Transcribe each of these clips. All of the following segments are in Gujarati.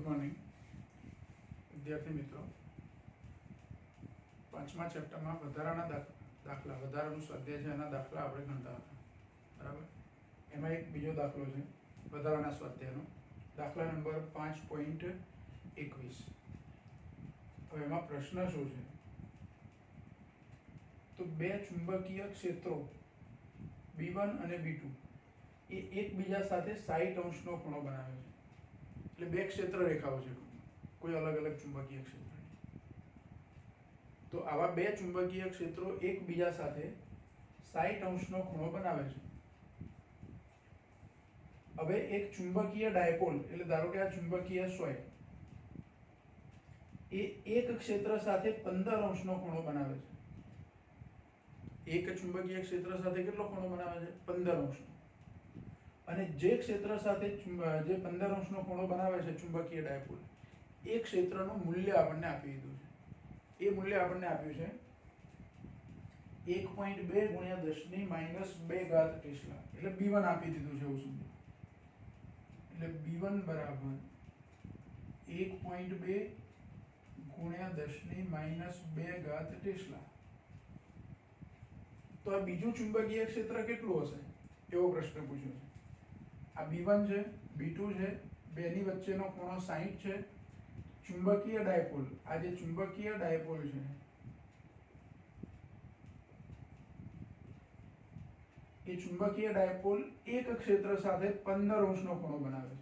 मॉर्निंग विद्यार्थी मित्रों, પાંચમા ચેપ્ટરમાં વધારાના દાખલા વધારાનું સ્વાધ્યાય છે એના દાખલા આપણે ગણતા હતા, બરાબર. એમાં એક બીજો દાખલો છે વધારાના સ્વાધ્યાયનો, દાખલા નંબર 5.21. હવે એમાં પ્રશ્ન શું છે? તો બે ચુંબકીય ક્ષેત્રો B1 અને B2 એ એકબીજા સાથે 60 અંશનો ખૂણો બનાવે છે. એટલે બે ક્ષેત્ર રેખાઓ છે, કોઈ અલગ અલગ ચુંબકીય ક્ષેત્ર. તો આવા બે ચુંબકીય ક્ષેત્રો એકબીજા સાથે 60 અંશનો ખૂણો બનાવે છે. હવે એક ચુંબકીય ડાયપોલ, એટલે ધારો કે આ ચુંબકીય સોય એ એક ક્ષેત્ર સાથે 15 અંશનો ખૂણો બનાવે છે. એક ચુંબકીય ક્ષેત્ર સાથે કેટલો ખૂણો બનાવે છે? 15 અંશનો. અને જે ક્ષેત્ર સાથે જે 15 અંશનો ખૂણો બનાવે છે ચુંબકીય ડાયપોલ, એ ક્ષેત્રનું મૂલ્ય આપણને આપી દીધું છે. એ મૂલ્ય આપણને આપ્યું છે 1.2 ગુણ્યા 10⁻² ઘાત ટેસ્લા. એટલે B1 આપી દીધું છે, એવું સમજો. એટલે B1 બરાબર 1.2 ગુણ્યા 10⁻² ઘાત ટેસ્લા. તો આ બીજું ચુંબકીય ક્ષેત્ર કેટલું હશે એવો પ્રશ્ન પૂછ્યો છે. આ B1 છે, B2 છે, બેની વચ્ચેનો ખૂણો 60 છે. ચુંબકીય ડાયપોલ, આ જે ચુંબકીય ડાયપોલ છે એ ચુંબકીય ડાયપોલ એક ક્ષેત્ર સાથે 15 અંશનો ખૂણો બનાવે છે.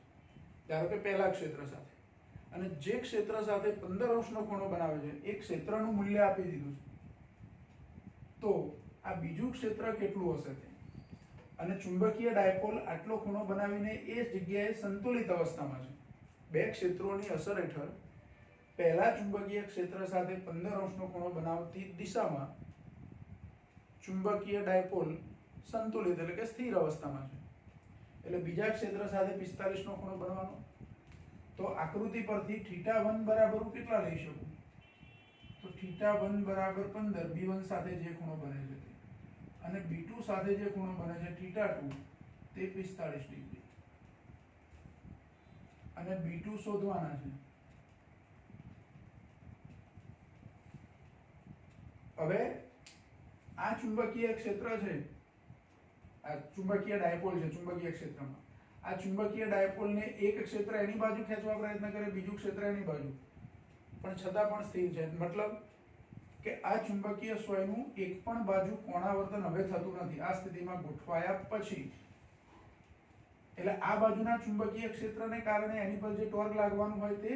ધારો કે પહેલા ક્ષેત્ર સાથે, અને જે ક્ષેત્ર સાથે 15 અંશનો ખૂણો બનાવે છે એ ક્ષેત્રનું મૂલ્ય આપી દીધું છે. તો આ બીજું ક્ષેત્ર કેટલું હશે તે? અને ચુંબકીય ડાયપોલ આટલો ખૂણો બનાવીને એ જગ્યાએ સંતુલિત અવસ્થામાં છે. બે ક્ષેત્રોની અસર હેઠળ પહેલા ચુંબકીય ક્ષેત્ર સાથે 15 અંશનો ખૂણો બનાવતી દિશામાં ચુંબકીય ડાયપોલ સંતુલિત એટલે કે સ્થિર અવસ્થામાં છે. એટલે બીજા ક્ષેત્ર સાથે 45 નો ખૂણો બનવાનો. તો આકૃતિ પરથી θ1 બરાબર કેટલા લઈ શકું? તો θ1 બરાબર 15, B1 સાથે જે ખૂણો બને છે તે, અને B2 સાથે જે ખૂણો બને છે θ2 તે 45 ડિગ્રી. અને B2 શોધવાના છે. હવે આ ચુંબકીય ક્ષેત્ર છે, આ ચુંબકીય ડાયપોલ છે ચુંબકીય ક્ષેત્રમાં. આ ચુંબકીય ડાયપોલને એક ક્ષેત્ર એની બાજુ ખેંચવા પ્રયત્ન કરે, બીજું ક્ષેત્ર એની બાજુ, પણ છતાં પણ સ્થિર છે. મતલબ કે આ ચુંબકીય સોયનું એક પણ બાજુ કોણાવર્તન હવે થતું નથી આ સ્થિતિમાં ગોઠવાયા પછી. એટલે આ બાજુના ચુંબકીય ક્ષેત્રને કારણે એની પર જે ટોર્ક લાગવાનું હોય તે,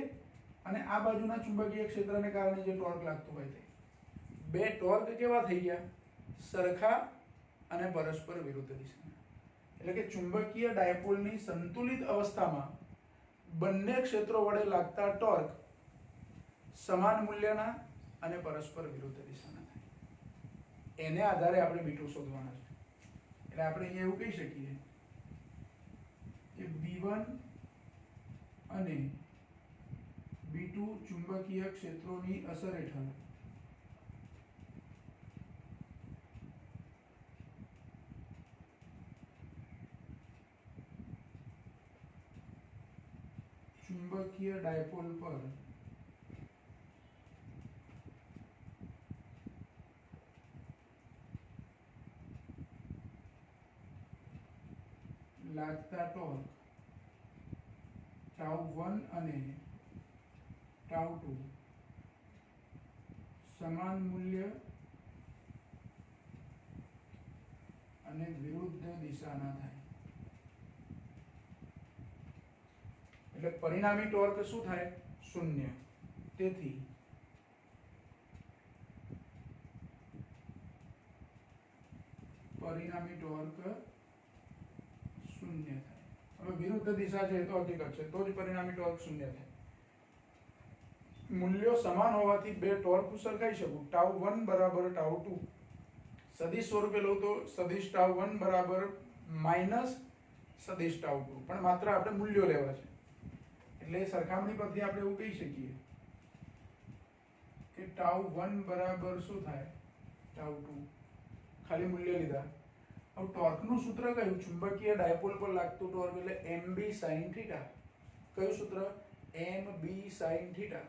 અને આ બાજુના ચુંબકીય ક્ષેત્રને કારણે જે ટોર્ક લાગતું હોય તે, બે ટોર્ક કેવા થઈ ગયા? સરખા અને પરસ્પર વિરુદ્ધ દિશાના. એટલે કે ચુંબકીય ડાયપોલની સંતુલિત અવસ્થામાં બંને ક્ષેત્રો વડે લાગતા ટોર્ક સમાન મૂલ્યના અને પરસ્પર વિરુદ્ધ દિશાના થાય. એને આધારે આપણે B2 શોધવાના છે. એટલે આપણે અહીંયા એવું કહી શકીએ કે B1 અને B2 ચુંબકીય ક્ષેત્રોની અસર હેઠળ ચુંબકીય ડાયપોલ પર લાગતા ટોર્ક τ1 અને τ2 સમાન મૂલ્ય અને વિરુદ્ધ દિશાના થાય. એટલે પરિણામી ટોર્ક શું થાય? 0. તેથી પરિણામી ટોર્ક 0 થાય. હવે વિરુદ્ધ દિશા છે તો હકીકત છે, તો જ પરિણામી ટોર્ક 0 થાય. મૂલ્યો સમાન હોવાથી બે ટોર્ક સરખાઈ શકું. τ1 બરાબર τ2 સદિશ સ્વરૂપે લઉં તો સદિશ τ1 બરાબર માઇનસ સદિશ τ2, પણ માત્ર આપણે મૂલ્યો લેવા છે. એટલે સરખામણી પરથી આપણે એવું કહી શકીએ કે τ1 બરાબર શું થાય? τ2. ખાલી મૂલ્ય લીધા. હવે ટોર્કનું સૂત્ર કયું? ચુંબકીય ડાયપોલ પર લાગતું ટોર્ક એટલે MB sin θ. કયું સૂત્ર? M B sine theta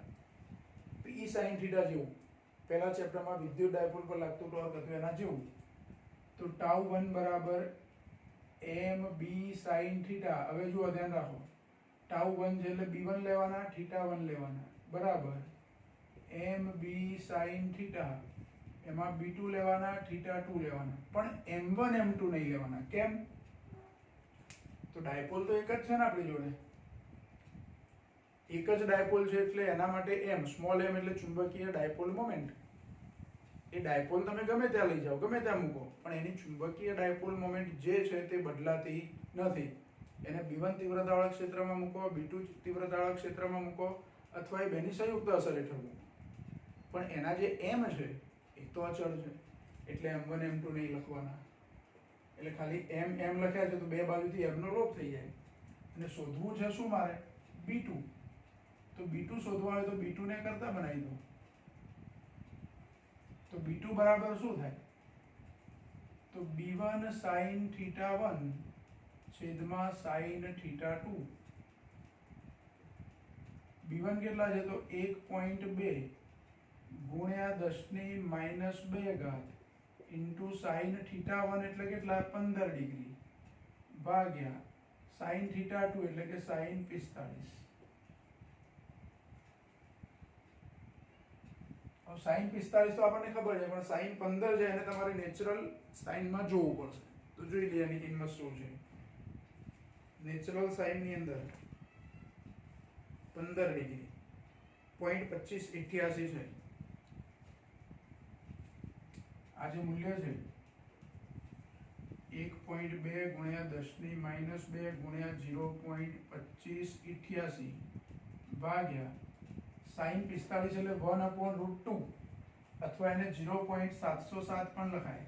P sine theta જેવું પહેલા ચેપ્ટરમાં વિદ્યુત ડાયપોલ પર લાગતું ટોર્ક હતું એના જેવું. તો ટાઉ 1 બરાબર એમ બી સાઇન થીટા. હવે જુઓ ધ્યાન રાખો, ટાઉ 1 છે એટલે b1 લેવાના, થીટા 1 લેવાના, બરાબર એમ બી સાઇન થીટા, એમાં b2 લેવાના, થીટા 2 લેવાના, પણ m1 m2 નહીં લેવાના. કેમ? તો ડાયપોલ તો એક જ છે ને આપણી જોડે, એક જ ડાયપોલ છે એટલે એના માટે m, સ્મોલ m એટલે ચુંબકીય ડાયપોલ મોમેન્ટ. એ ડાયપોલ તમે ગમે ત્યાં લઈ જાઓ, ગમે ત્યાં મૂકો, પણ એની ચુંબકીય ડાયપોલ મોમેન્ટ જે છે તે બદલાતી નથી. એને b1 તીવ્રતાવાળા ક્ષેત્રમાં મૂકો, b2 તીવ્રતાવાળા ક્ષેત્રમાં મૂકો, અથવા એ બેની સંયુક્ત અસર હેઠળ મૂકો, પણ એના જે m છે એ તો અચળ છે, એટલે m1 m2 નહીં લખવાના. એટલે ખાલી m લખ્યા છે તો બે બાજુથી m નો લોપ થઈ જાય. અને શોધવું છે શું મારે? b2. તો b2 શોધવા હોય તો b2 ને કરતા બનાવી દો. તો b2 બરાબર શું થાય? તો b1 sin થીટા 1 છેદમાં sin થીટા 2. b1 કેટલા છે? તો 1.2 ગુણ્યા 10⁻² ઘાત ઇન્ટુ sin થીટા 1 એટલે કેટલા? 15 ડિગ્રી ભાગ્યા sin થીટા 2 એટલે કે sin 45. sin 45 તો આપણને ખબર છે, પણ sin 15 છે એને તમારે નેચરલ સાઇનમાં જોવું પડશે. તો જોઈ લઈએ એની કિંમત શું છે. નેચરલ સાઇન ની અંદર 15 ડિગ્રી 0.2588 છે. આ જે મૂલ્ય છે 1.2 ગુણ્યા 10⁻² ગુણ્યા 0.2588 ભાગ્યા sin 45 એટલે 1/√2, અથવા એને 0.707 પણ લખાય,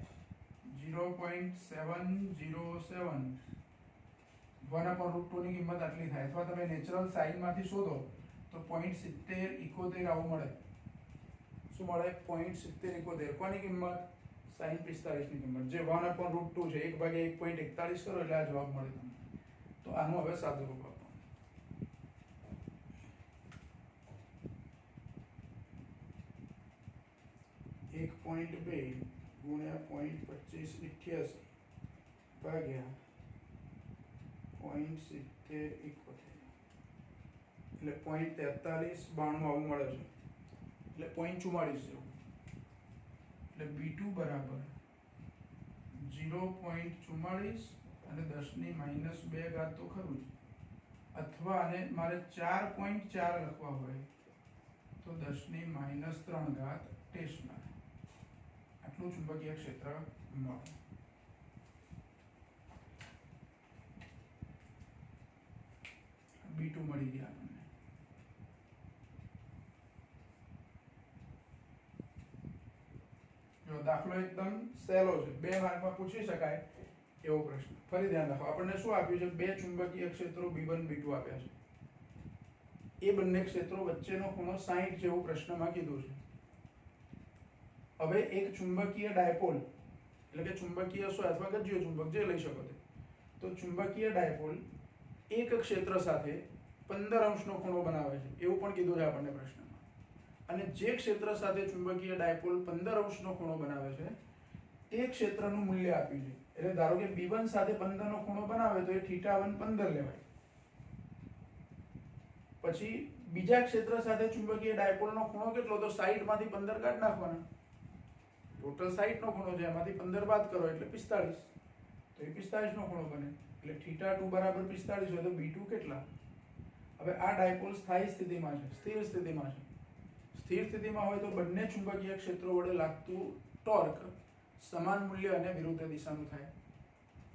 0.707. 1/√2 ની કિંમત આટલી થાય. અથવા તમે નેચરલ સાઇન માંથી શોધો તો 0.7071 આવું મળે. શું મળે? 0.7071. કોની કિંમત? sin 45 ની કિંમત, જે 1/√2 છે. 1/1.41 કરો એટલે આ જવાબ મળે તમને. તો આનું હવે સાદું રૂપ આપો. 1.2 ગુણ્યા 0.2588 ભાગ્યા 0.7071 એટલે 0.4392 આવું મળે છે. એટલે 0.44 જેવું. એટલે b2 બરાબર 0.44 અને 10⁻² ઘાત તો ખરું જ, અથવા આને મારે 4.4 લખવા હોય તો 10⁻³ ઘાત ટેસ્ટમાં. આટલું ચુંબકીય ક્ષેત્ર મળે. b2 મળી ગયા આપણને. જો દાખલો એકદમ સહેલો છે, 2 માર્કમાં પૂછી શકાય એવો પ્રશ્ન. ફરી ધ્યાન રાખો, આપણને શું આપ્યું છે? બે ચુંબકીય ક્ષેત્રો b1 b2 આપ્યા છે. એ બંને ક્ષેત્રો વચ્ચેનો ખૂણો 60 જેવું પ્રશ્નમાં કીધું છે. હવે એક ચુંબકીય ડાયપોલ એટલે કે ચુંબકીય સો અથવા ગજ્જીય ચુંબક જે લઈ શકો તે, તો ચુંબકીય ડાયપોલ એક ક્ષેત્ર સાથે 15° ખૂણો બનાવે છે એવું પણ કીધું છે આપણને પ્રશ્નમાં. અને જે ક્ષેત્ર સાથે ચુંબકીય ડાયપોલ 15° ખૂણો બનાવે છે તે ક્ષેત્રનું મૂલ્ય આપ્યું છે. એટલે ધારો કે b1 સાથે 15 ખૂણો બનાવે તો એ θ1 15 લેવાય. પછી બીજા ક્ષેત્ર સાથે ચુંબકીય ડાયપોલનો ખૂણો કેટલો? તો 60 માંથી 15 કાઢી નાખવાના. ટોટલ 60 નો ખૂણો છે, એમાંથી 15 બાદ કરો એટલે 45. તો એ 45 નો ખૂણો બને. એટલે θ2 બરાબર 45 હોય તો b2 કેટલા? હવે આ ડાયપોલ સ્થાયી સ્થિતિમાં છે, સ્થિર સ્થિતિમાં છે. સ્થિર સ્થિતિમાં હોય તો બંને ચુંબકીય ક્ષેત્રો વડે લાગતું ટોર્ક સમાન મૂલ્ય અને વિરુદ્ધ દિશાનું થાય.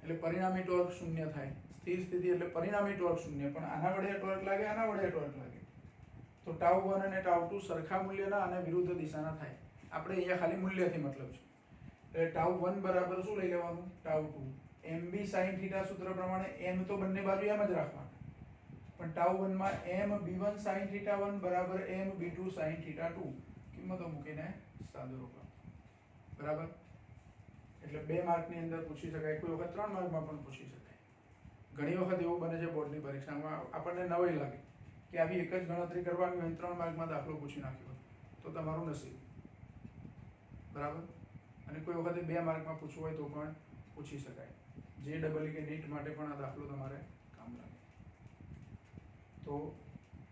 એટલે પરિણામી ટોર્ક 0 થાય. સ્થિર સ્થિતિ એટલે પરિણામી ટોર્ક 0, પણ આના વડે ટોર્ક લાગે, આના વડે ટોર્ક લાગે તો τ1 અને τ2 સરખા મૂલ્યના અને વિરુદ્ધ દિશાના થાય. આપણે અહીંયા ખાલી મૂલ્યથી મતલબ છે. એટલે τ1 બરાબર શું લઈ લેવાનું? τ2. mb sin θ સૂત્ર પ્રમાણે m તો બંને બાજુ એમ જ રાખવાના, પણ τ1 માં m b1 sin θ1 બરાબર m b2 sin θ2 કિંમતો મૂકીને સાદુરૂપ આપો. બરાબર? એટલે 2 માર્કની અંદર પૂછી શકાય, કોઈ વખત 3 માર્કમાં પણ પૂછી શકાય. ઘણી વખત એવું બને છે બોર્ડની પરીક્ષામાં આપણને નવાઈ લાગે કે આવી એક જ ગણતરી કરવાની હોય 3 માર્કમાં દાખલો પૂછી નાખ્યો તો તમારું નસીબ, બરાબર. અને કોઈ વખતે 2 માર્કમાં પૂછવું હોય તો પણ પૂછી શકાય. JEE કે નીટ માટે પણ આ દાખલો તમારે કામ લાગે. તો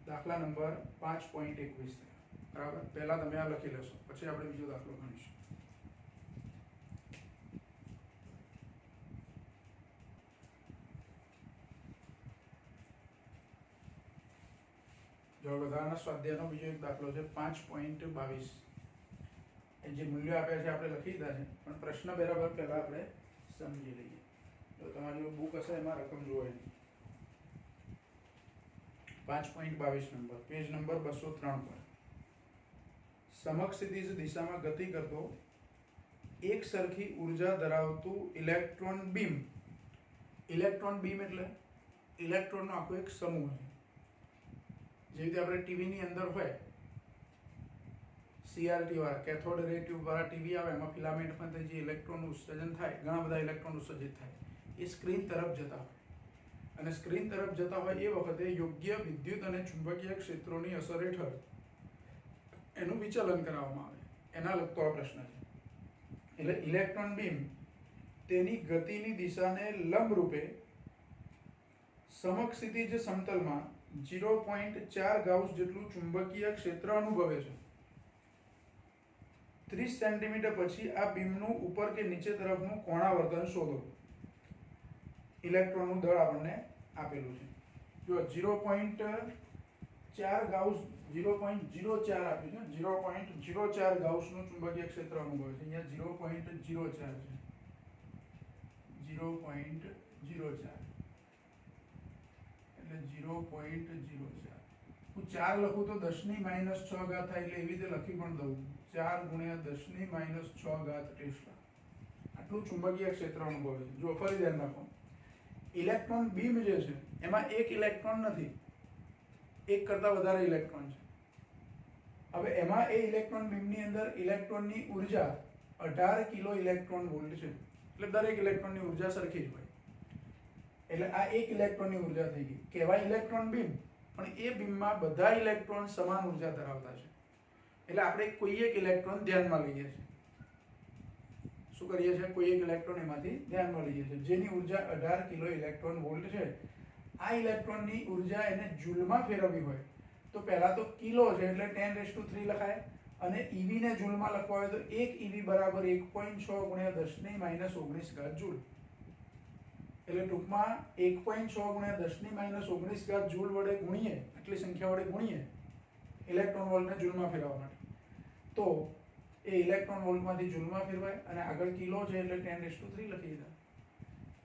દાખલા નંબર 5.21 બરાબર. પહેલા તમે આ લખી લેશો, પછી આપણે બીજો દાખલો ગણીશું. જો વધારાના સ્વાધ્યાયનો બીજો એક દાખલો છે 5.22. એ જે મૂલ્યો આપ્યા છે આપણે લખી દીધા છે, પણ પ્રશ્ન બરાબર પહેલા આપણે સમજી લઈએ. તો તમારી બુક હશે એમાં રકમ જોવે નહીં. 5.22 નંબર, પેજ નંબર 203 પર. સમક્ષિતિજ દિશામાં ગતિ કરતો એક સરખી ઉર્જા ધરાવતું ઇલેક્ટ્રોન બીમ. ઇલેક્ટ્રોન બીમ એટલે ઇલેક્ટ્રોનનો આખો એક સમૂહ છે. જે રીતે આપણે ટીવીની અંદર હોય, CRT વાળા કેથોડ રે ટ્યુબ વાળા ટીવી આવે, એમાં ફિલામેન્ટમાં જે ઇલેક્ટ્રોનનું ઉત્સર્જન થાય, ઘણા બધા ઇલેક્ટ્રોન ઉત્સર્જિત થાય, એ સ્ક્રીન તરફ જતા હોય. અને સ્ક્રીન તરફ જતા હોય એ વખતે યોગ્ય વિદ્યુત અને ચુંબકીય ક્ષેત્રોની અસર હેઠળ એનું વિચલન કરવામાં આવે. એના લગતો આ પ્રશ્ન છે. એટલે ઇલેક્ટ્રોન બીમ તેની ગતિની દિશાને લંબરૂપે સમક્ષિતિજ સમતલમાં 0.4 ગાઉસ જેટલું ચુંબકીય ક્ષેત્ર અનુભવે છે. 30 સેન્ટીમીટર પછી આ બીમનું ઉપર કે નીચે તરફનું કોણાવર્તન શોધો. ઇલેક્ટ્રોનનું દળ આપણને આપેલું છે. જો 0.4 ગાઉસ 0.04 આપ્યું છે. 0.04 ગાઉસનું ચુંબકીય ક્ષેત્ર અનુભવે છે. અહીંયા 0.04 છે. 0.04 એટલે 0.04. હું 4 લખું તો 10⁻6 ઘાત થાય, એટલે એવી રીતે લખી પણ દઉં. 4 × 10⁻6 ઘાત ટેસ્લા. આટલું ચુંબકીય ક્ષેત્ર અનુભવે છે. જો ફરી ધ્યાન રાખો, ઇલેક્ટ્રોન બીમ જે છે એમાં એક ઇલેક્ટ્રોન નથી, એક કરતા વધારે ઇલેક્ટ્રોન છે. હવે એમાં એ ઇલેક્ટ્રોન બીમની અંદર ઇલેક્ટ્રોનની ઉર્જા 18 કિલો ઇલેક્ટ્રોન વોલ્ટ છે. એટલે દરેક ઇલેક્ટ્રોનની ઉર્જા સરખી જ હોય. એટલે આ એક ઇલેક્ટ્રોનની ઉર્જા થઈ ગઈ, કહેવાય ઇલેક્ટ્રોન બીમ, પણ એ બીમમાં બધા ઇલેક્ટ્રોન સમાન ઉર્જા ધરાવતા છે. એટલે આપણે કોઈ એક ઇલેક્ટ્રોન ધ્યાનમાં લઈએ છીએ. શું કરીએ છીએ? કોઈ એક ઇલેક્ટ્રોન એમાંથી ધ્યાનમાં લઈએ છીએ, જેની ઉર્જા 18 કિલો ઇલેક્ટ્રોન વોલ્ટ છે. આ ઇલેક્ટ્રોનની ઉર્જા એને જૂલમાં ફેરવવી હોય તો પહેલા તો કિલો છે એટલે 10⁻³ લખાય, અને EV ને જૂલમાં લખવા હોય તો 1 EV બરાબર 1.6 × 10⁻19 જૂલ. એટલે ટૂંકમાં 1.6 × 10⁻19 જૂલ વડે ગુણીએ, આટલી સંખ્યા વડે ગુણીએ ઇલેક્ટ્રોન વોલ્ટને જૂલમાં ફેરવવા માટે, તો એ ઇલેક્ટ્રોન વોલ્ટમાંથી જૂલમાં ફેરવાય. અને આગળ કિલો છે એટલે 10⁻³ લખી દીધા.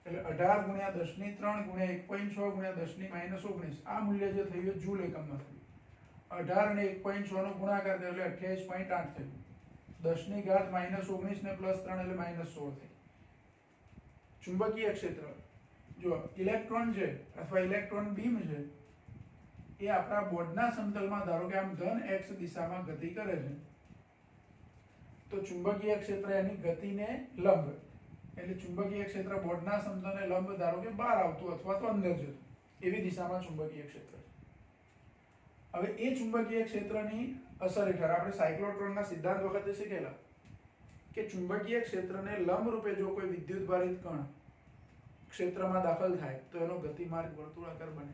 એટલે 18 × 10⁻³ × 1.6 × 10⁻19 આ મૂલ્ય જે થયું એ જૂલ એકમમાં થયું. 18 અને 1.6 નો ગુણાકાર થયો એટલે 28.8 થયું. 10⁻−19 ને +3 એટલે -16 થઈ. ચુંબકીય ક્ષેત્ર, જો ઇલેક્ટ્રોન છે અથવા ઇલેક્ટ્રોન બીમ છે, એ આપણા બોર્ડના સમતલમાં ધારો કે આમ ધન x દિશામાં ગતિ કરે છે, તો ચુંબકીય ક્ષેત્ર એની ગતિને લંબ, એટલે ચુંબકીય ક્ષેત્ર બોર્ડના સમતલને લંબ ધારો કે બહાર આવતું અથવા તો અંદર જતું, એવી દિશામાં ચુંબકીય ક્ષેત્ર છે. હવે એ ચુંબકીય ક્ષેત્રની અસર હેઠળ આપણે સાયક્લોટ્રોનના સિદ્ધાંત વખતે શીખેલા કે ચુંબકીય ક્ષેત્રને લંબ રૂપે જો કોઈ વિદ્યુતભારિત કણ ક્ષેત્રમાં દાખલ થાય તો એનો ગતિમાર્ગ વર્તુળાકાર બને.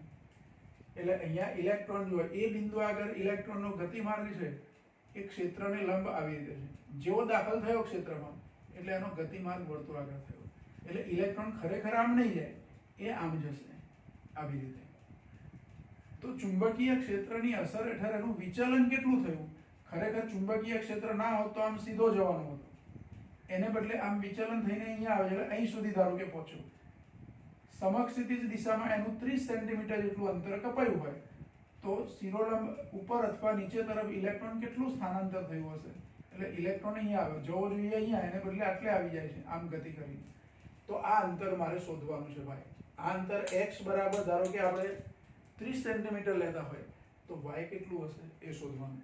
એટલે અહીંયા ઇલેક્ટ્રોન જો એ બિંદુ આગળ ઇલેક્ટ્રોનનો ગતિમાર્ગ છે એ ક્ષેત્રને લંબ આવી રીતે છે. જેવો દાખલ થયો ક્ષેત્રમાં એટલે એનો ગતિમાર્ગ વર્તુળાકાર થયો. એટલે ઇલેક્ટ્રોન ખરેખર આમ નહીં જાય, એ આમ જશે આવી રીતે. તો ચુંબકીય ક્ષેત્રની અસર હેઠળ એનું વિચલન કેટલું થયું? ખરેખર ચુંબકીય ક્ષેત્ર ના હોત તો આમ સીધો જવાનો હતો, એને બદલે આમ વિચલન થઈને અહીંયા આવે એટલે અહીં સુધી ધારો કે પહોંચ્યું. સમક્ષિતિજ દિશામાં એનું 30 સેન્ટીમીટર જેટલું અંતર કપાયું હોય તો શિરોલંબ ઉપર અથવા નીચે તરફ ઇલેક્ટ્રોન કેટલું સ્થાનાંતર થયું હશે? એટલે ઇલેક્ટ્રોન અહીંયા આવે, જવો જોઈએ અહીંયા, એને બદલે આટલે આવી જાય છે આમ ગતિ કરીને. તો આ અંતર મારે શોધવાનું છે ભાઈ. આ અંતર x બરાબર ધારો કે આપણે 30 સેન્ટીમીટર લેતા હોય તો y કેટલું હશે એ શોધવાનું.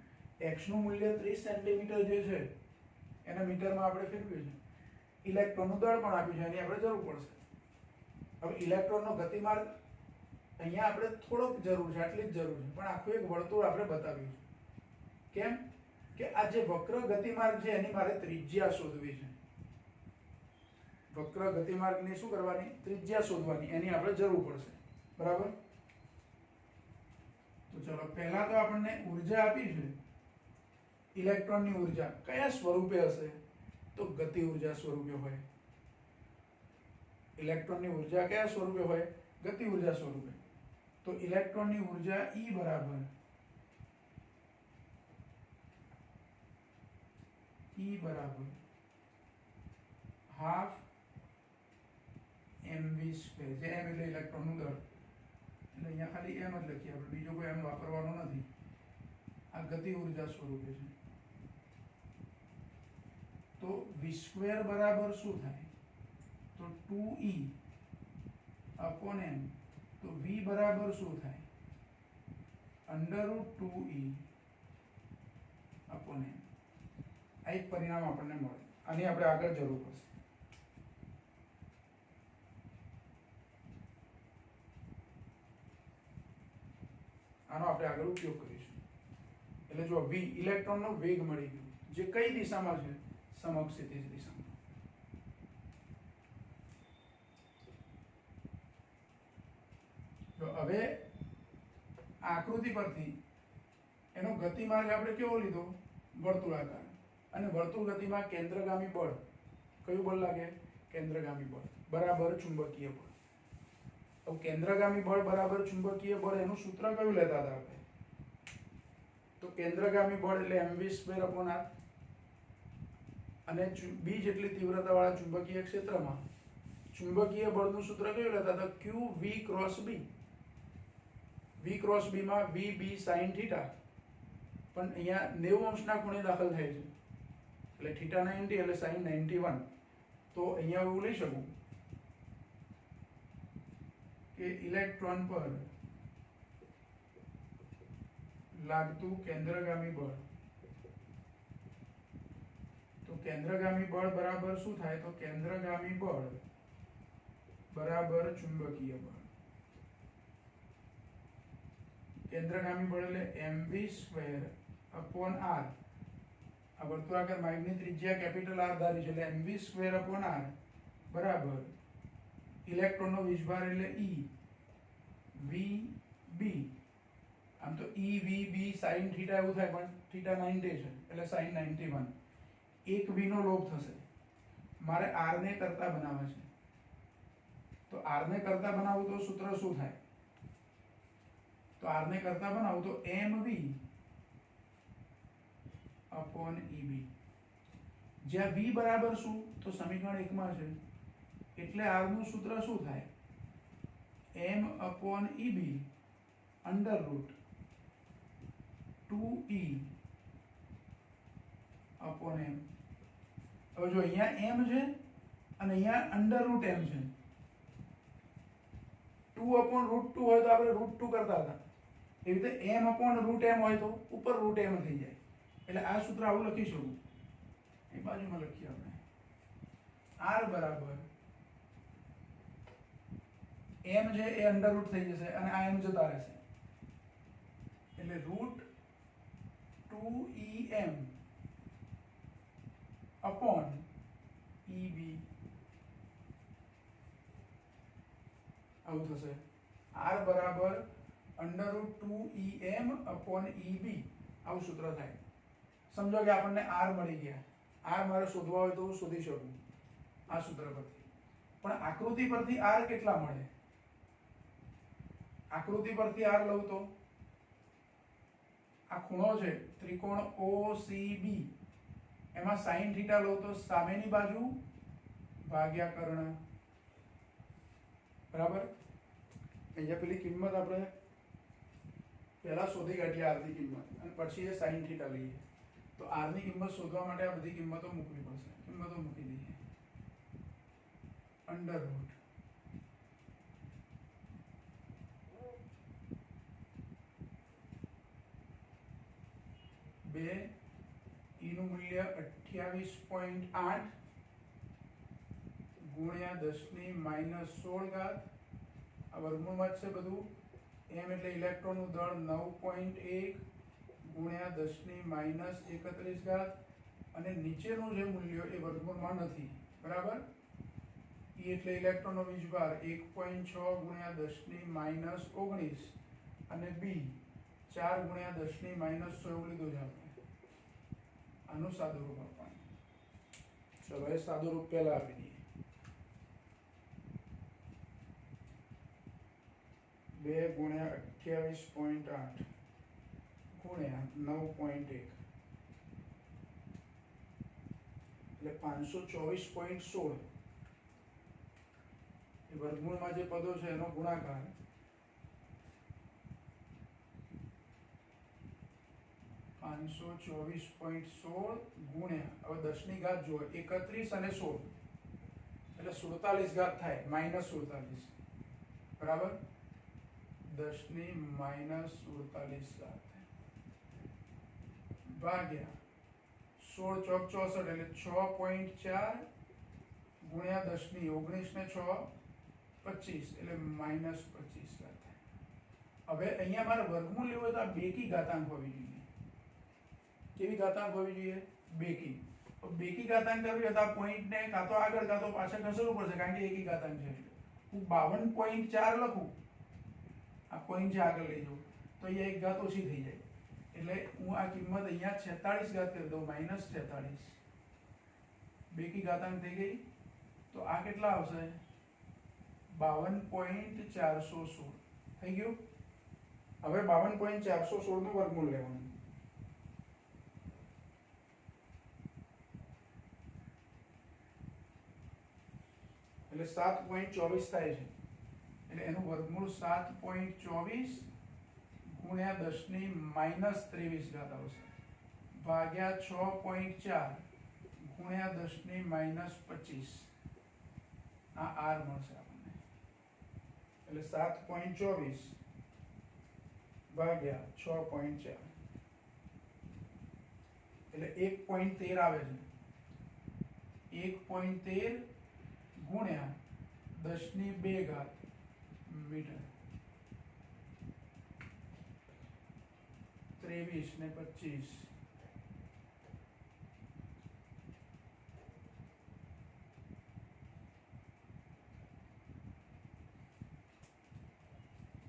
x નું મૂલ્ય 30 સેન્ટીમીટર જે છે એને મીટરમાં આપણે ફેરવ્યું છે. ઇલેક્ટ્રોનનું દળ પણ આપ્યું છે, એની આપણે જરૂર પડશે. હવે ઇલેક્ટ્રોનનો ગતિમાર્ગ અહીંયા આપણે થોડોક જરૂર છે, આટલી જ જરૂર છે, પણ આખું એક વર્તુળ આપણે બતાવ્યું છે. કેમ કે આ જે વક્ર ગતિમાર્ગ છે એની મારે ત્રિજ્યા શોધવી છે. વક્ર ગતિમાર્ગની શું કરવાની? ત્રિજ્યા શોધવાની, એની આપણે જરૂર પડશે. બરાબર? તો ચલો, પહેલા તો આપણને ઊર્જા આપી છે, ઇલેક્ટ્રોનની ઊર્જા કયા સ્વરૂપે હશે? તો ગતિ ઊર્જા સ્વરૂપે હોય. ઇલેક્ટ્રોનની ઊર્જા કયા સ્વરૂપે હોય? ગતિ ઊર્જા સ્વરૂપે. તો ઇલેક્ટ્રોનની ઊર્જા E બરાબર હાફ mv², જે m એટલે ઇલેક્ટ્રોનનું દળ, એટલે અહીંયા ખાલી m જ લખીએ આપણે, બીજો કોઈ m વાપરવાનો નથી. આ ગતિ ઊર્જા સ્વરૂપે છે. તો v² બરાબર શું થાય? તો 2e upon m. તો v બરાબર શું થાય? √2e upon m. આ એક પરિણામ આપણને મળે. આની આપણે આગળ જરૂર પડશે. આનો આપણે આગળ ઉપયોગ કરીશું. એટલે જો v ઇલેક્ટ્રોનનો વેગ મળી ગયો, જે કઈ દિશામાં છે? સમક્ષિતિજ દિશામાં. તો હવે આકૃતિ પરથી એનો ગતિમાર્ગ આપણે કેવો લીધો? વર્તુળાકાર. અને વર્તુળ ગતિમાં કેન્દ્રગામી બળ, કયું બળ લાગે? કેન્દ્રગામી બળ બરાબર ચુંબકીય બળ. તો કેન્દ્રગામી બળ બરાબર ચુંબકીય બળ, એનું સૂત્ર કયું લેતા હતા આપણે? તો કેન્દ્રગામી બળ એટલે mv²/r. અને b જેટલી તીવ્રતા વાળા ચુંબકીય ક્ષેત્રમાં ચુંબકીય બળનું સૂત્ર કયું લેતા હતા? qv × b. v × b માં v b sin θ, પણ અહીંયા 90 અંશના ખૂણે દાખલ થાય છે, એટલે θ90 એટલે sin 91. તો અહીંયા એવું લઈ શકું કે ઇલેક્ટ્રોન પર લાગતું કેન્દ્રગામી બળ, તો કેન્દ્રગામી બળ બરાબર શું થાય? તો કેન્દ્રગામી બળ બરાબર ચુંબકીય બળ. કેન્દ્રગામી બળ એટલે mv²/r. આ વર્તુળાકાર માર્ગની ત્રિજ્યા કેપિટલ R ધારી છે, એટલે mv²/r બરાબર ઇલેક્ટ્રોનનો વીજભાર એટલે E vb. આમ તો E vb sin θ એવું થાય, પણ θ90 છે એટલે sin 91. એક v નો લોપ થશે. મારે r ને કરતા બનાવવા છે, તો r ને કરતા બનાવું તો સૂત્ર શું થાય? તો r ને કરતા બનાવું તો mv upon eb. જ્યાં v બરાબર શું? તો સમીકરણ 1 માં છે, એટલે r નું સૂત્ર શું થાય? m upon eb √2e upon m. હવે જો અહીંયા m છે અને અહીંયા √m છે. 2 upon √2 હોય તો આપણે √2 કરતા હતા, એવી રીતે m upon √m હોય તો ઉપર √m થઈ જાય. એટલે આ સૂત્ર આવું લખી શકું. એ બાજુમાં લખીએ આપણે, r બરાબર m છે એ √ થઈ જશે અને આ m જતા રહેશે, એટલે √2em upon eb આવું થશે. r બરાબર √2em upon eb આવું સૂત્ર થાય. સમજો કે આપણને r મળી ગયા. r મારે શોધવા હોય તો હું શોધી શકું આ સૂત્ર પરથી, પણ આકૃતિ પરથી r કેટલા મળે? આકૃતિ પરથી r લઉં તો આ ખૂણો છે ત્રિકોણ OCB, એમાં sin θ લઉં તો સામેની બાજુ ભાગ્યા કર્ણ. બરાબર? અહીંયા પેલી કિંમત આપણે પહેલા શોધી કાઢીએ r ની કિંમત, અને પછી એ sin θ લઈએ. તો r ની કિંમત શોધવા માટે આ બધી કિંમતો મૂકવી પડશે. કિંમતો મૂકી દઈએ. √ 2 e નું મૂલ્ય 28.8 ગુણ્યા 10⁻16 આ વર્ગમૂળમાં જ છે બધું, એમ એટલે ઇલેક્ટ્રોનનું દળ 9.1 ગુણ્યા 10⁻31 ઘાત, અને નીચેનું જે મૂલ્ય એ વર્ગમૂળમાં નથી, બરાબર. E એટલે ઇલેક્ટ્રોનનો વીજભાર 1.6 ગુણ્યા 10⁻19, અને B 4 ગુણ્યા 10⁻6 એવું લીધું છે આપણે. આનું સાદુરૂપ આપવાનું. ચલો એ સાદુરૂપ પહેલા આપી દઈએ. 2 ગુણ્યા 28.8 ગુણ્યા 9.1 એટલે 524.16 એ વર્ગમૂળમાં જે પદો છે એનો ગુણાકાર 524.16 ગુણ્યા, હવે 10 ની ઘાત જુઓ, 31 અને 16 એટલે 47 ઘાત થાય, -47, બરાબર. 10⁻47 ઘાત ભાગ્યા 16 ચોક 64 એટલે 6.4 ગુણ્યા 10⁻19 ને 6 25 એટલે -25 ઘાત થાય. હવે અહીંયા મારે વર્ગમૂળ લેવું હોય તો આ બેકી ઘાતાંક હોવી જોઈએ. કેવી ઘાતાંક હોવી જોઈએ? બેકી. તો બેકી ઘાતાંક કરવી હોય તો આ પોઈન્ટને કાં તો આગળ કાં તો પાછળ ખસેડવું પડશે, કારણ કે એકી ઘાતાંક છે. હું 52.4 લખું, આ પોઈન્ટ જે આગળ લઈ જાઉં તો અહીંયા એક ઘાત ઓછી થઈ જાય, એટલે હું આ કિંમત અહીંયા 46 ઘાત કરી દઉં, -46. બેકી ઘાતાંક થઈ ગઈ. તો આ કેટલા આવશે? 52.416 થઈ ગયું. હવે 52.416 નું વર્ગમૂળ લેવાનું. એટલે 7.24 થાય છે, એટલે એનું વર્ગમૂળ 7.24 ગુણ્યા 10⁻23 ઘાત આવશે, ભાગ્યા 6.4 ગુણ્યા 10⁻25. આ r મળશે આપણને. એટલે 7.24 ભાગ્યા 6.4 એટલે 1.13 આવે છે. 1.13 ગુણ્યા 10⁻2 ઘાત મીટર. 23 ને 25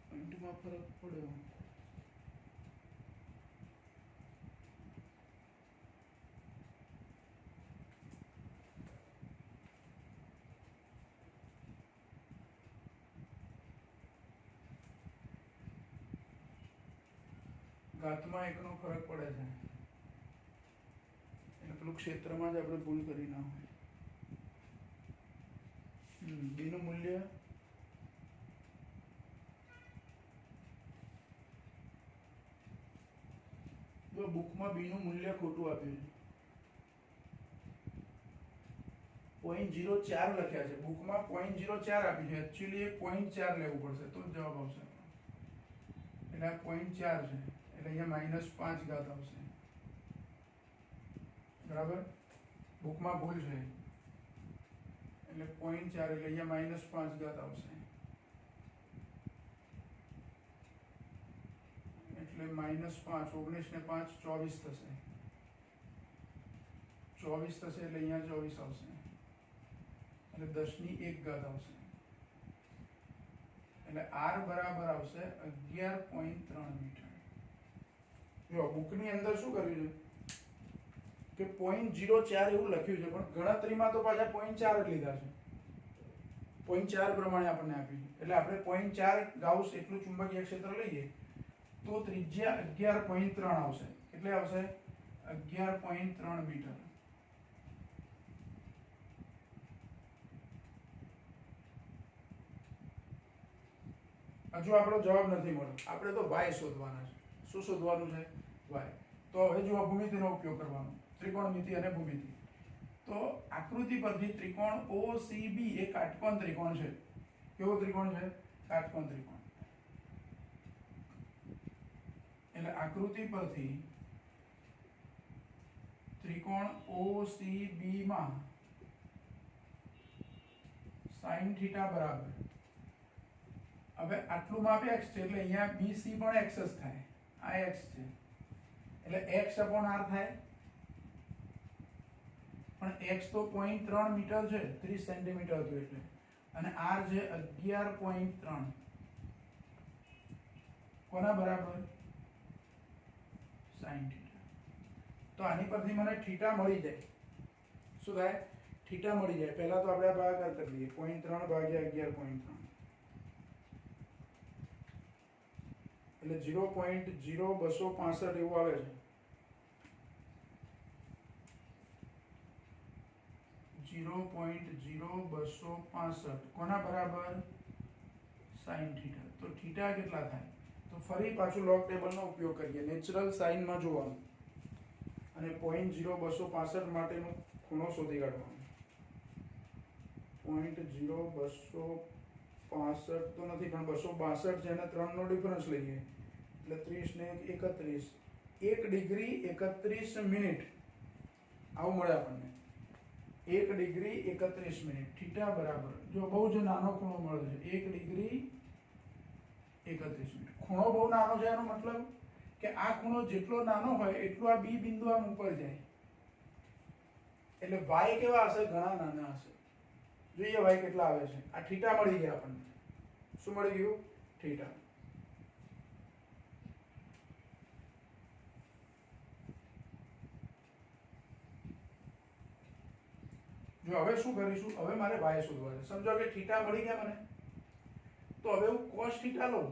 પોઈન્ટમાં ફરક પડ્યો. ઘાતમાં એકનો ફરક પડે છે, એટલે પેલું ક્ષેત્રમાં જ આપણે ભૂલ કરી ના હોય. બીનું મૂલ્ય જો બુકમાં બીનું મૂલ્ય ખોટું આપ્યું છે, 0.04 લખ્યા છે, બુકમાં 0.04 આપ્યું છે, એકચ્યુઅલી એ 0.4 લેવું પડશે તો જ જવાબ આવશે. એટલે આ 0.4 છે, એટલે અહીંયા -5 ઘાત આવશે, બરાબર. બુકમાં ભૂલ છે, એટલે 0.4 એટલે અહીંયા -5 ઘાત આવશે, એટલે -5, 19 ને 5 24 થશે, 24 થશે એટલે અહીંયા 24 આવશે, એટલે 10⁻1 ઘાત આવશે. એટલે r બરાબર આવશે 11.3 મીટર. જો બુકની અંદર શું કર્યું છે કે 0.04 એવું લખ્યું છે, પણ ગણતરીમાં તો પાછા 0.4 જ લીધા છે. 0.4 પ્રમાણે આપણને આપ્યું છે, એટલે આપણે 0.4 ગાઉસ એટલું ચુંબકીય ક્ષેત્ર લઈએ તો ત્રિજ્યા 11.3 આવશે. કેટલે આવશે? 11.3 મીટર. હજુ આપણો જવાબ નથી મળ્યો, આપણે તો y શોધવાના છે. શું શોધવાનું છે? y. તો હવે જો ભૂમિતિનો ઉપયોગ કરવાનો, ત્રિકોણમિતિ અને ભૂમિતિ. તો આકૃતિ પરથી ત્રિકોણ OCB એ કાટકોણ ત્રિકોણ છે. કેવો ત્રિકોણ છે? કાટકોણ ત્રિકોણ. એટલે આકૃતિ પરથી ત્રિકોણ OCB માં sin θ બરાબર હવે આટલું માપ x છે એટલે અહીંયા BC પણ x જ થાય, આ x છે એટલે x upon r થાય, પણ x તો 0.3 મીટર છે, 30 સેન્ટીમીટર હતું એટલે, અને r છે 11.3, કોના બરાબર? sin theta. તો આની પરથી મને થીટા મળી જાય. શું થાય? થીટા મળી જાય. પહેલા તો આપણે ભાગાકાર કરી લઈએ, 0.3 ભાગ્યા 11.3 એટલે 0.0265 એવું આવે છે. 0.0265 કોના બરાબર? sin theta. તો થીટા કેટલા થાય? તો ફરી પાછું લોગ ટેબલનો ઉપયોગ કરીએ, નેચરલ સાઇનમાં જોવાનું અને 0.0265 માટેનો ખૂણો શોધી કાઢવાનો. 0.0265 તો નથી, પણ 262 છે અને 3 નો ડિફરન્સ લઈએ એટલે 30 ને 31, 1 ડિગ્રી 31 મિનિટ આવું મળે આપણને. 1 ડિગ્રી 31 મિનિટ થીટા બરાબર, જો બહુ જ નાનો ખૂણો મળે છે, 1 ડિગ્રી 31 મિનિટ. ખૂણો બહુ નાનો છે એનો મતલબ કે આ ખૂણો જેટલો નાનો હોય એટલું આ બી બિંદુ આમ ઉપર જાય, એટલે y કેવા હશે? ઘણા નાના હશે. જોઈએ y કેટલા આવે છે. આ થીટા મળી ગયા આપણને. શું મળી ગયું? થીટા. જો હવે શું કરીશું? હવે મારે y શોધવા છે. સમજો કે થીટા મળી ગયા મને, તો હવે હું cos થીટા લઉં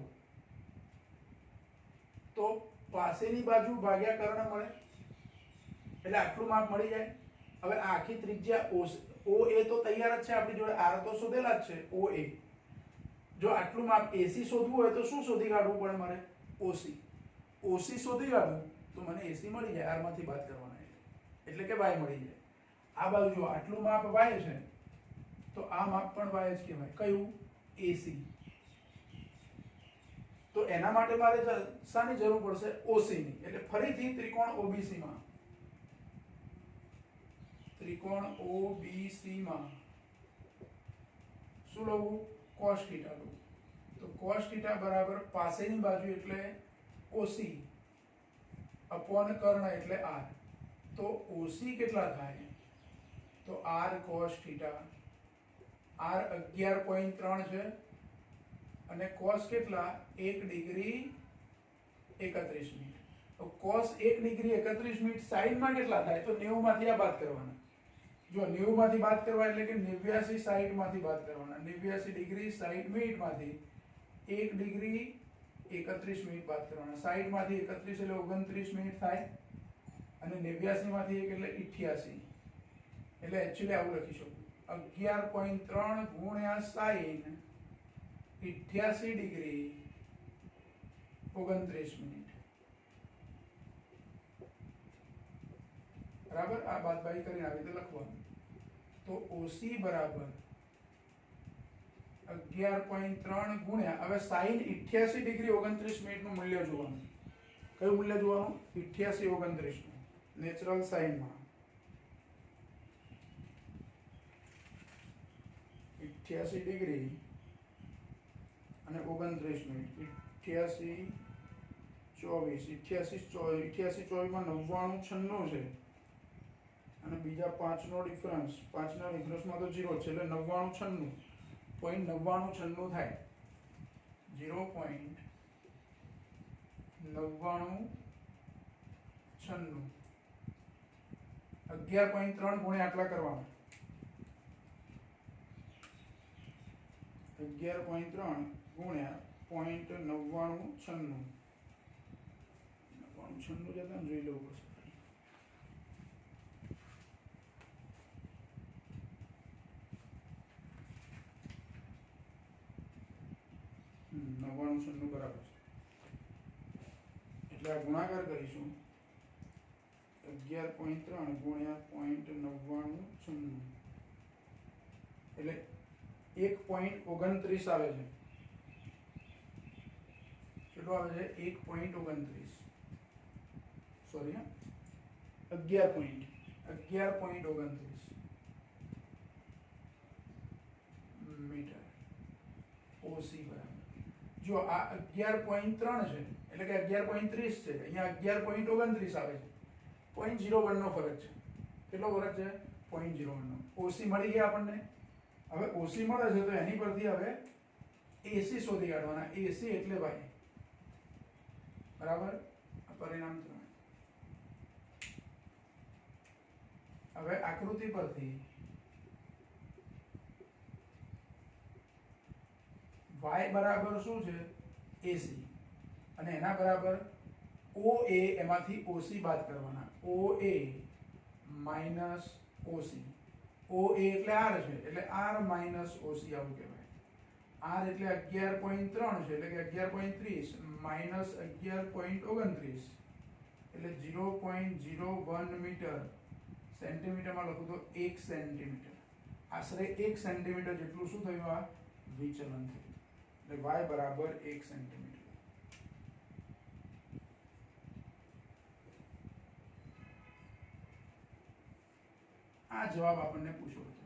તો પાસેની બાજુ ભાગ્યા કર્ણ મળે એટલે આટલું માપ મળી જાય. હવે આ આખી ત્રિજ્યા OA તો તૈયાર જ છે આપણી જોડે, r તો શોધેલા જ છે OA. જો આટલું માપ AC શોધવું હોય તો શું શોધી કાઢવું પડે મારે? OC. OC શોધી કાઢું તો મને AC મળી જાય, r માંથી બાદ કરવાના એટલે કે y મળી જાય. આ બાજુ જો આટલું માપ y છે તો આ માપ પણ y જ કહેવાય. કયું? AC. તો એના માટે મારે શાની જરૂર પડશે? OC ની. એટલે ફરીથી ત્રિકોણ OBC માં, ત્રિકોણ OBC માં શું લઉં? cos થીટા લઉં. તો cos થીટા બરાબર પાસેની બાજુ એટલે OC અપોન કર્ણ એટલે r. તો OC કેટલા થાય? તો r cos થીટા, r 11.3 છે અને cos કેટલા? 1 ડિગ્રી 31 મિનિટ. તો cos 1 ડિગ્રી 31 મિનિટ sin માં કેટલા થાય? તો 90 માંથી આ બાદ કરવાના. જો 90 માંથી બાદ કરવા એટલે કે 89 60 માંથી બાદ કરવાના. 89 ડિગ્રી 60 મિનિટ માંથી 1 ડિગ્રી 31 મિનિટ બાદ કરવાના. 60 માંથી 31 એટલે 29 મિનિટ થાય અને 89 માંથી 1 એટલે 88. એટલે એક્ચ્યુઅલી આવું લખી શકું, 11.3 ગુણ્યા sin 88 ડિગ્રી 29 મિનિટ. બરાબર? આ બાદબાકી કરીને આવી રીતે લખવાનું. તો OC બરાબર 11.3 ગુણ્યા, હવે sin 88 ડિગ્રી 29 મિનિટનું મૂલ્ય જોવાનું. કયું મૂલ્ય જોવાનું? 88 29 નું નેચરલ સાઇનમાં. 88 ડિગ્રી અને 29 મિનિટ. 88 24 માં 99 96 છે અને બીજા 5 નો ડિફરન્સ, 5 ના ડિફરન્સમાં તો 0 છે એટલે 99 96 0.9996 થાય. 0.9996 11.3 ગુણ્યા આટલા કરવાના. 11.3 ગુણ્યા 0.9996 જતા જોઈ લેવું પડશે. 99 બરાબર છે. એટલે આ ગુણાકાર કરીશું 11.3 ગુણ્યા 0.9996 એટલે 1.29 આવે છે. કેટલું આવે છે? 1.29. સોરી, 11.29 મીટર OC બરાબર. જો આ 11.3 છે એટલે કે 11.30 છે, અહીંયા 11.29 આવે છે, 0.01 નો ફરક છે. કેટલો ફરક છે? 0.01 નો. ઓસી મળી ગયા આપણને. હવે ઓસી મળે છે તો એની પરથી હવે એસી શોધી કાઢવાના. એસી એટલે ભાઈ બરાબર આ પરિણામ 3. હવે આકૃતિ પરથી y બરાબર શું છે? એસી, અને એના બરાબર OA, એમાંથી OC બાદ કરવાના. OA minus OC. OA એટલે R છે, એટલે R માઇનસ OC આવું કહેવાય. R એટલે 11.3 છે, એટલે કે 11.30 માઇનસ 11.29 એટલે 0.01 મીટર. સેન્ટીમીટરમાં લખું તો 1 સેન્ટીમીટર. આશરે 1 સેન્ટીમીટર જેટલું શું થયું? આ વિચલન થયું. એટલે y બરાબર 1 સેન્ટીમીટર. આ જવાબ આપણને પૂછ્યો હતો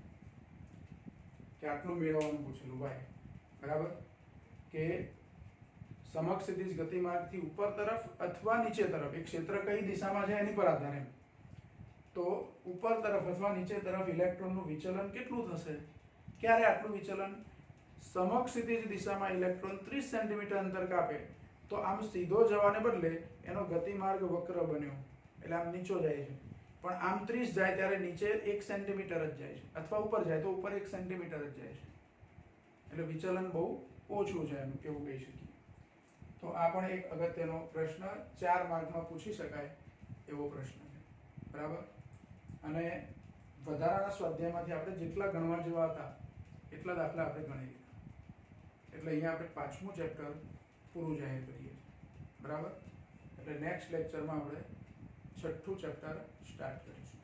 કે આટલું મેળવવાનું પૂછેલું y બરાબર, કે સમક્ષિતિજ ગતિમાર્ગથી ઉપર તરફ અથવા નીચે તરફ એક ક્ષેત્ર કઈ દિશામાં છે એની પર આધાર એમ. તો ઉપર તરફ અથવા નીચે તરફ ઇલેક્ટ્રોનનું વિચલન કેટલું થશે? ક્યારે આટલું વિચલન? સમક્ષિતિજ દિશામાં ઇલેક્ટ્રોન 30 સેન્ટીમીટર અંતર કાપે તો આમ સીધો જવાને બદલે એનો ગતિમાર્ગ વક્ર બન્યો, એટલે આમ નીચો જાય છે. પણ આમ 30 જાય ત્યારે નીચે 1 સેન્ટીમીટર જ જાય છે, અથવા ઉપર જાય તો ઉપર 1 સેન્ટીમીટર જ જાય છે. એટલે વિચલન બહુ ઓછું છે એમ એવું કહી શકીએ. તો આ પણ એક અગત્યનો પ્રશ્ન 4 માર્કમાં પૂછી શકાય એવો પ્રશ્ન છે બરાબર. અને વધારાના સ્વાધ્યાયમાંથી આપણે જેટલા ગણવા જેવા હતા એટલા દાખલા આપણે ગણી લીધા. એટલે અહીંયા આપણે 5મું ચેપ્ટર પૂરું જાહેર કરીએ બરાબર. એટલે નેક્સ્ટ લેક્ચરમાં આપણે 6થું ચેપ્ટર સ્ટાર્ટ કરીશું.